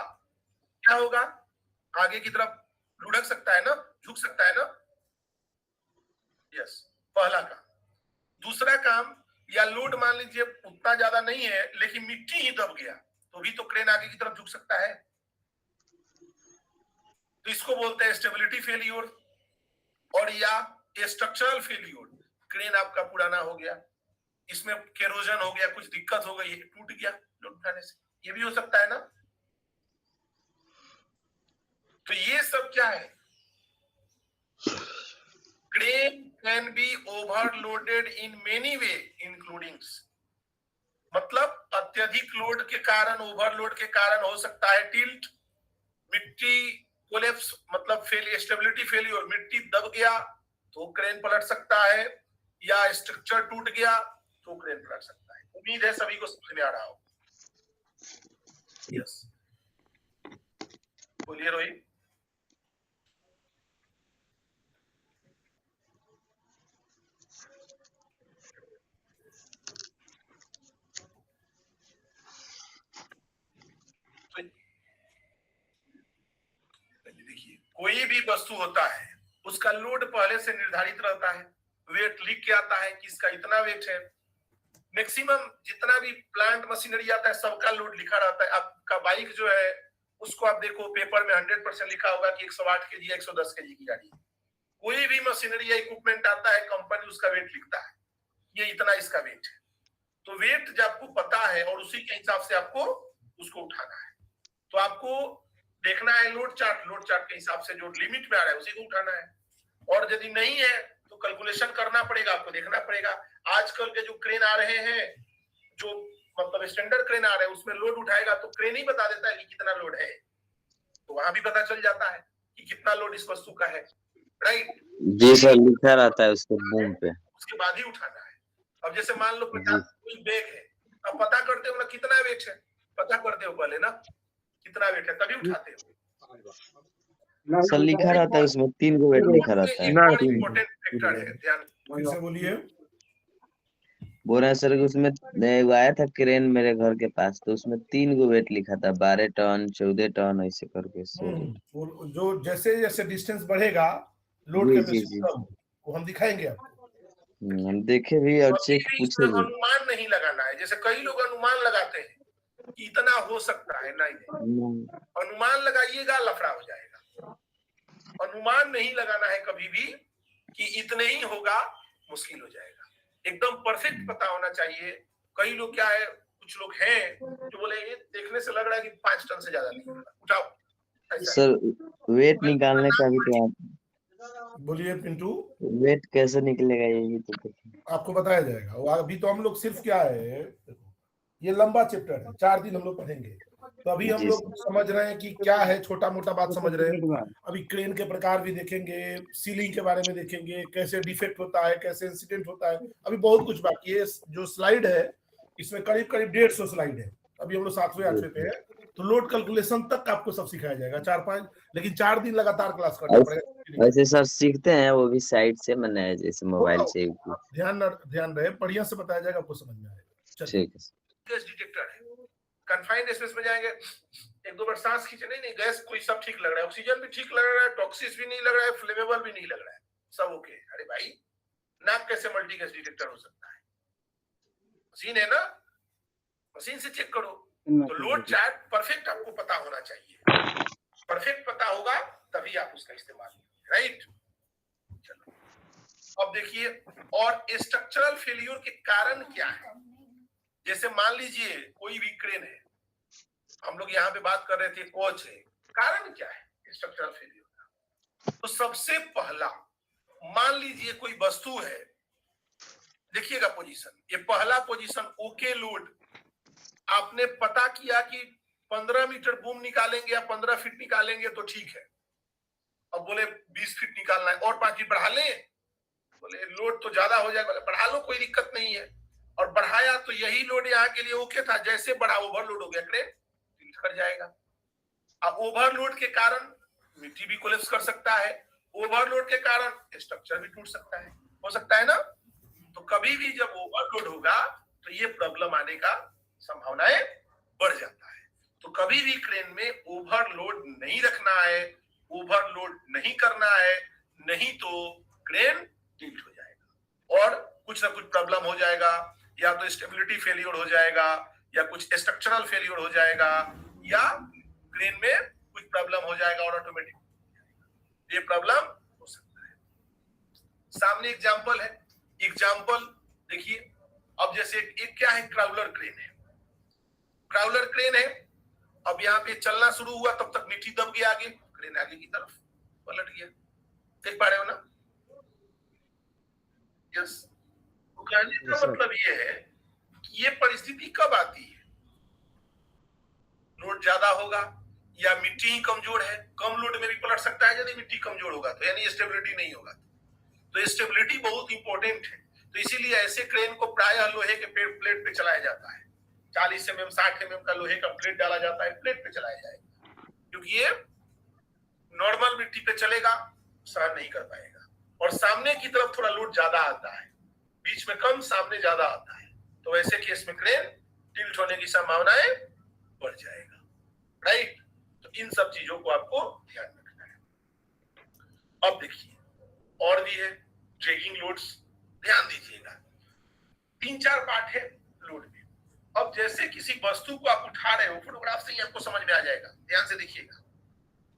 क्या होगा? आगे की तरफ लुढ़क सकता है ना, झुक सकता है ना। यस, पहला काम। दूसरा काम, या लोड मान लीजिए उतना ज्यादा नहीं है लेकिन मिट्टी ही दब गया, तो भी तो क्रेन आगे की तरफ झुक सकता है। तो इसको बोलते हैं स्टेबिलिटी फेलियर, और या स्ट्रक्चरल फेलियर। क्रेन आपका पुराना हो गया, इसमें केरोजन हो गया, कुछ दिक्कत हो गई, टूट गया लोड उठाने से, ये भी हो सकता है ना। तो ये सब क्या है? Crane can be overloaded in many way including, मतलब अत्यधिक लोड के कारण, ओवरलोड के कारण हो सकता है टिल्ट, मिट्टी कोलैप्स, मतलब स्टेबिलिटी फेलियर, मिट्टी दब गया तो क्रेन पलट सकता है, या स्ट्रक्चर टूट गया तो क्रेन पलट सकता है। उम्मीद है सभी को समझ में आ रहा हो। यस, बोलिए रोहित। देखिए, कोई भी वस्तु होता है उसका लोड पहले से निर्धारित रहता है, वेट लिख के आता है कि इसका इतना वेट है। मैक्सिमम जितना भी प्लांट मशीनरी आता है सबका लोड लिखा रहता है। आपका बाइक जो है उसको आप देखो, पेपर में 100% लिखा होगा कि 108 केजी या 110 केजी की गाड़ी। कोई भी मशीनरी या इक्विपमेंट आता है, कंपनी उसका वेट लिखता है, ये इतना इसका वेट है। तो वेट जब आपको पता है और उसी के हिसाब से आपको उसको उठाना है, तो आपको देखना है लोड चार्ट, लोड चार्ट के हिसाब से जो लिमिट में आ रहा है उसी को उठाना है। और यदि नहीं है तो कैलकुलेशन करना पड़ेगा, आपको देखना पड़ेगा। आजकल के जो क्रेन आ रहे हैं, जो मतलब स्टैंडर्ड क्रेन आ रहे हैं, उसमें लोड उठाएगा तो क्रेन ही बता देता है कि कितना लोड है, तो वहां भी पता चल जाता है कि कितना लोड इस वस्तु का है, राइट। जी सर, लिखा रहता है उसके बूम पे, उसके बाद ही उठाना है। अब जैसे मान लो 50 कोई बैग है, अब पता करते हो ना कितना वेट है, पता करते हो पहले ना कितना वेट है, तभी उठाते हो। सर लिखा रहता है उसमें 3 गो वेट लिखा रहता है। इम्पोर्टेंट फैक्टर है, ध्यान। फिर से बोलिए। बोल रहे हैं सर कि उसमें वो आया था क्रेन मेरे घर के पास, तो उसमें 3 गो वेट लिखा था, 12 टन 14 टन ऐसे करके। वो जो जैसे जैसे डिस्टेंस बढ़ेगा लोड कैपेसिटी कम, वो हम दिखाएंगे आपको। हम देखे भी और चेक पूछे भी। अनुमान नहीं लगाना है, जैसे कई लोग अनुमान लगाते हैं कि इतना हो सकता है, नहीं, अनुमान लगाइएगा लफड़ा हो जाएगा। अनुमान नहीं लगाना है कभी भी कि इतने ही होगा, मुश्किल हो जाएगा। एकदम परफेक्ट पता होना चाहिए। कई लोग क्या है, कुछ लोग हैं जो बोले ये देखने से लग रहा है कि 5 टन से ज्यादा नहीं होगा, उठाओ। सर वेट निकालने का भी तो आप बोलिए पिंटू। वेट कैसे निकलेगा यही तो देखिए, आपको बताया जाएगा। अभी तो हम लोग सिर्फ क्या है, ये लंबा चैप्टर है, 4 दिन हम लोग पढ़ेंगे, तो अभी हम लोग समझ रहे हैं कि क्या है, छोटा मोटा बात समझ रहे हैं। अभी क्रेन के प्रकार भी देखेंगे, सीलिंग के बारे में देखेंगे, कैसे डिफेक्ट होता है, कैसे इंसिडेंट होता है, अभी बहुत कुछ बाकी है। जो स्लाइड है इसमें करीब करीब 150 स्लाइड है। अभी हम लोग 7वें 8वें पे है, तो लोड कैलकुलेशन तक आपको सब सिखाया जाएगा, 4-5, लेकिन 4 दिन लगातार क्लास करना पड़ेगा। वैसे सर सीखते हैं वो भी साइड से, मैंने जैसे मोबाइल से। ध्यान रहे, बढ़िया से बताया जाएगा, आपको समझ में आएगा। ठीक है। गैस डिटेक्टर है, कन्फाइंड स्पेस में जाएंगे, एक दो बार सांस खींचे, नहीं गैस कोई सब ठीक लग रहा है, ऑक्सीजन भी ठीक लग रहा है, टॉक्सिस भी नहीं लग रहा है, फ्लेमेबल भी नहीं लग रहा है, सब ओके। अरे भाई नाक कैसे मल्टी गैस डिटेक्टर हो सकता है? मशीन है ना, मशीन से चेक करो। तो लोड चार्ट परफेक्ट आपको पता होना चाहिए, परफेक्ट पता होगा तभी आप उसका इस्तेमाल करेंगे, राइट। चलो अब देखिए, और स्ट्रक्चरल फेलियर के कारण क्या है। जैसे मान लीजिए कोई भी क्रेन है, हम लोग यहाँ पे बात कर रहे थे कोच है, कारण क्या है स्ट्रक्चरल फेलियर का? तो सबसे पहला, मान लीजिए कोई वस्तु है, देखिएगा पोजीशन, ये पहला पोजीशन ओके लोड, आपने पता किया कि 15 मीटर बूम निकालेंगे या 15 फीट निकालेंगे तो ठीक है, अब बोले 20 फीट निकालना है और 5 फीट बढ़ा लें, बोले लोड तो ज्यादा हो जाएगा, बढ़ा लो कोई दिक्कत नहीं है। और बढ़ाया तो यही लोड यहाँ के लिए ओके था, जैसे बढ़ा ओवरलोड हो गया, क्रेन टिल्ट कर जाएगा। अब ओवरलोड के कारण मिट्टी भी कोलैप्स कर सकता है, ओवरलोड के कारण स्ट्रक्चर भी टूट सकता है, हो सकता है ना। तो कभी भी जब ओवरलोड होगा तो ये प्रॉब्लम आने का संभावनाएं बढ़ जाता है। तो कभी भी क्रेन में ओवरलोड नहीं रखना है, ओवरलोड नहीं करना है, नहीं तो क्रेन टिल्ट हो जाएगा और कुछ ना कुछ प्रॉब्लम हो जाएगा, या तो स्टेबिलिटी फेलियर हो जाएगा, या कुछ स्ट्रक्चरल फेलियर हो जाएगा, या क्रेन में कुछ प्रॉब्लम हो जाएगा और ऑटोमेटिक ये प्रॉब्लम हो सकता है। सामने एग्जांपल है, एग्जांपल देखिए। अब जैसे एक क्या है, क्राउलर क्रेन है, क्राउलर क्रेन है। अब यहाँ पे चलना शुरू हुआ, तब तक मिट्टी दब गया, आगे क्रेन आगे की तरफ पलट गया, देख पा रहे हो ना। यस, तो कहने का मतलब ये है कि ये परिस्थिति कब आती है, लोड ज्यादा होगा या मिट्टी ही कमजोर है। कम लोड में भी पलट सकता है यदि मिट्टी कमजोर होगा तो, यानी स्टेबिलिटी नहीं होगा तो स्टेबिलिटी बहुत इंपॉर्टेंट है। तो इसीलिए ऐसे क्रेन को प्रायः लोहे के प्लेट पे चलाया जाता है, 40 mm 60 mm का लोहे का प्लेट डाला जाता है, प्लेट पे चलाया जाएगा, क्योंकि ये नॉर्मल मिट्टी पे चलेगा, सहन नहीं कर पाएगा। और सामने की तरफ थोड़ा लोड ज्यादा आता है, बीच में कम, सामने ज्यादा आता है, तो वैसे केस में क्रेन टिल्ट होने की संभावनाएं बढ़ जाएगा, राइट। तो इन सब चीजों को आपको ध्यान रखना है। अब देखिए और भी है ड्रैगिंग लोड्स, ध्यान दीजिएगा। 3-4 पार्ट है लोड में। अब जैसे किसी वस्तु को आप उठा रहे हो, फोटोग्राफ से ही आपको समझ में आ जाएगा, ध्यान से देखिएगा।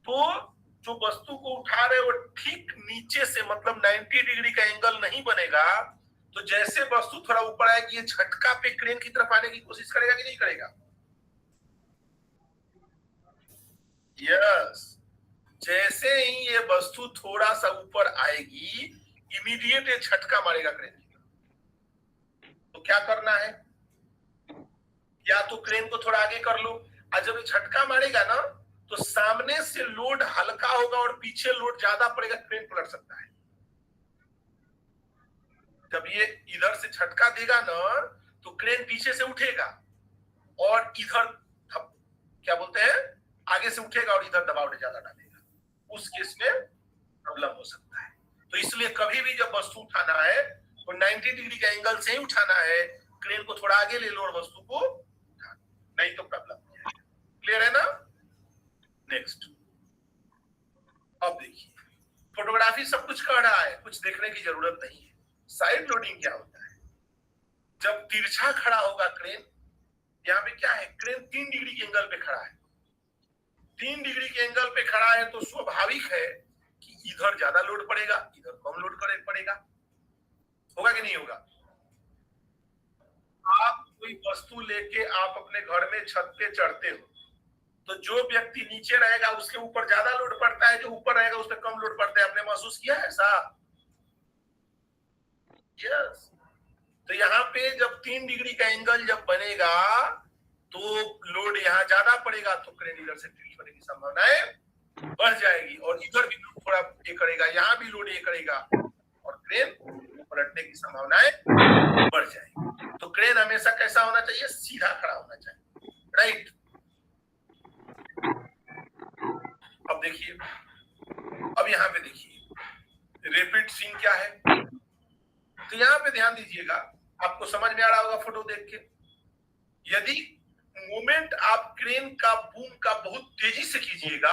तो जो वस्तु को उठा रहे हो ठीक नीचे से, मतलब 90 डिग्री का एंगल नहीं बनेगा, तो जैसे वस्तु थोड़ा ऊपर आएगी, ये झटका पे क्रेन की तरफ आने की कोशिश करेगा कि नहीं करेगा? यस, जैसे ही ये वस्तु थोड़ा सा ऊपर आएगी, इमीडिएट ये झटका मारेगा क्रेन की। तो क्या करना है, या तो क्रेन को थोड़ा आगे कर लो, और जब ये झटका मारेगा ना, तो सामने से लोड हल्का होगा और पीछे लोड ज्यादा पड़ेगा, क्रेन पलट सकता है। जब ये इधर से झटका देगा ना, तो क्रेन पीछे से उठेगा और इधर क्या बोलते हैं, आगे से उठेगा और इधर दबाव ज्यादा डालेगा, उस केस में प्रॉब्लम हो सकता है। तो इसलिए कभी भी जब वस्तु उठाना है तो 90 डिग्री का एंगल से ही उठाना है, क्रेन को थोड़ा आगे ले लो और वस्तु को उठाना, नहीं तो प्रॉब्लम हो जाएगा। क्लियर है ना। नेक्स्ट, अब देखिए, फोटोग्राफी सब कुछ कह रहा है, कुछ देखने की जरूरत नहीं है। साइड लोडिंग क्या होता है, जब तिरछा खड़ा होगा क्रेन, यहाँ पे क्या है, क्रेन 3 डिग्री के एंगल पे खड़ा है, 3 डिग्री के एंगल पे खड़ा है, तो स्वाभाविक है कि इधर ज्यादा लोड पड़ेगा, इधर कम लोड पड़ेगा, होगा कि नहीं होगा। आप कोई वस्तु लेके आप अपने घर में छत पे चढ़ते हो, तो जो व्यक्ति नीचे रहेगा उसके ऊपर ज्यादा लोड पड़ता है, जो ऊपर रहेगा उस पर कम लोड पड़ता है। आपने महसूस किया है ऐसा? यस। तो यहाँ पे जब 3 डिग्री का एंगल जब बनेगा तो लोड यहाँ ज्यादा पड़ेगा, तो क्रेन इधर से टिल्ट होने की संभावनाएं बढ़ जाएगी, और इधर भी थोड़ा ये करेगा, यहाँ भी लोड ये करेगा, और क्रेन पलटने की संभावनाएं बढ़ जाएगी। तो क्रेन हमेशा कैसा होना चाहिए, सीधा खड़ा होना चाहिए, राइट। अब देखिए, अब यहाँ पे देखिए रैपिड स्विंग क्या है। तो यहाँ पे ध्यान दीजिएगा, आपको समझ में आ रहा होगा फोटो देख के। यदि मोमेंट आप क्रेन का बूम का बहुत तेजी से कीजिएगा,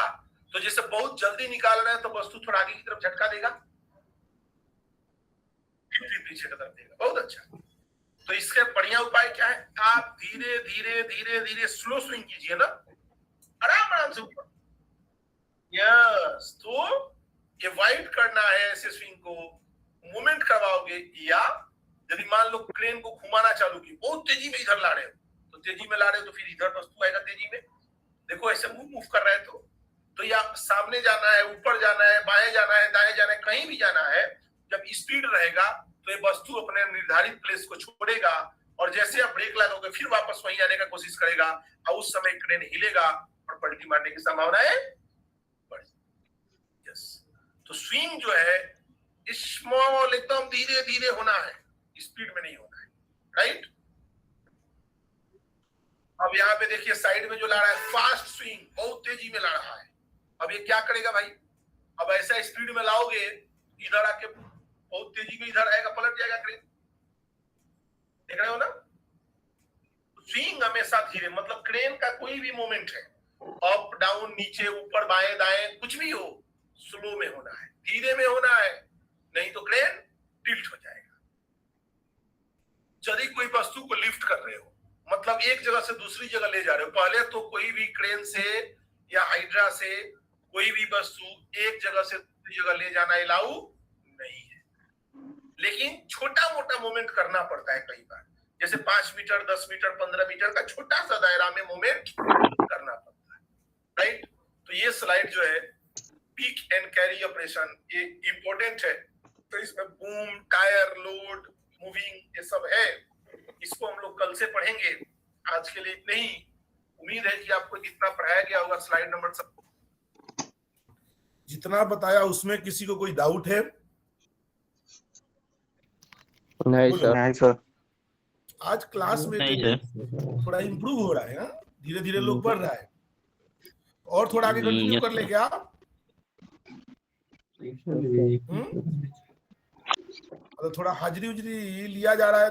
तो जैसे बहुत जल्दी निकालना है तो वस्तु थोड़ा आगे की तरफ झटका देगा, फिर पीछे की तरफ देगा, बहुत अच्छा। तो इसका बढ़िया उपाय क्या है, आप धीरे धीरे धीरे धीरे स्लो स्विंग कीजिए ना, आराम आराम से ऊपर। यस, तो ये वाइड करना है ऐसे स्विंग को, मूवमेंट करवाओगे, या यदि मान लो क्रेन को घुमाना चालू की, बहुत तेजी में इधर ला रहे हो, तो तेजी में ला रहे हो तो फिर इधर वस्तु आएगा तेजी में, देखो ऐसे मूव कर रहे हैं तो या सामने जाना है, ऊपर जाना है, बाएं जाना है, दाएं जाना है, कहीं भी जाना है, जब स्पीड रहेगा तो ये वस्तु अपने निर्धारित प्लेस को छोड़ेगा और जैसे आप ब्रेक लगाओगे फिर वापस वहीं आने का कोशिश करेगा और उस समय क्रेन हिलेगा और पलटी मारने की संभावना है बढ़। यस, तो स्विंग जो है स्मॉल एकदम धीरे धीरे होना है, स्पीड में नहीं होना है, राइट। अब यहाँ पे देखिए साइड में जो ला रहा है फास्ट स्विंग, बहुत तेजी में ला रहा है। अब ये क्या करेगा भाई, अब ऐसा स्पीड में लाओगे इधर आके बहुत तेजी में इधर आएगा, पलट जाएगा क्रेन, देख रहे हो ना। स्विंग हमेशा धीरे, मतलब क्रेन का कोई भी मूवमेंट है अप डाउन नीचे ऊपर बाएं दाएं कुछ भी हो स्लो में होना है, धीरे में होना है, नहीं तो क्रेन टिल्ट हो जाएगा। यदि कोई वस्तु को लिफ्ट कर रहे हो मतलब एक जगह से दूसरी जगह ले जा रहे हो, पहले तो कोई भी क्रेन से या हाइड्रा से कोई भी वस्तु एक जगह से दूसरी जगह ले जाना अलाउ नहीं है, लेकिन छोटा मोटा मूवमेंट करना पड़ता है कई बार, जैसे 5 मीटर 10 मीटर 15 मीटर का छोटा सा दायरा में मूवमेंट करना पड़ता है, राइट। तो ये स्लाइड जो है पिक एंड कैरी ऑपरेशन ये इंपॉर्टेंट है, तो इसमें बूम टायर लोड मूविंग ये सब है, इसको हम लोग कल से पढ़ेंगे। आज के लिए इतना ही, उम्मीद है कि आपको जितना पढ़ाया गया होगा स्लाइड नंबर सब जितना बताया उसमें किसी को कोई डाउट है? नहीं सर। नहीं सर। आज क्लास में थोड़ा इम्प्रूव हो रहा है, धीरे धीरे लोग बढ़ रहा है, और थोड़ा आगे कंटिन्यू कर ले क्या? तो थोड़ा हाजिरी उजरी लिया जा रहा है।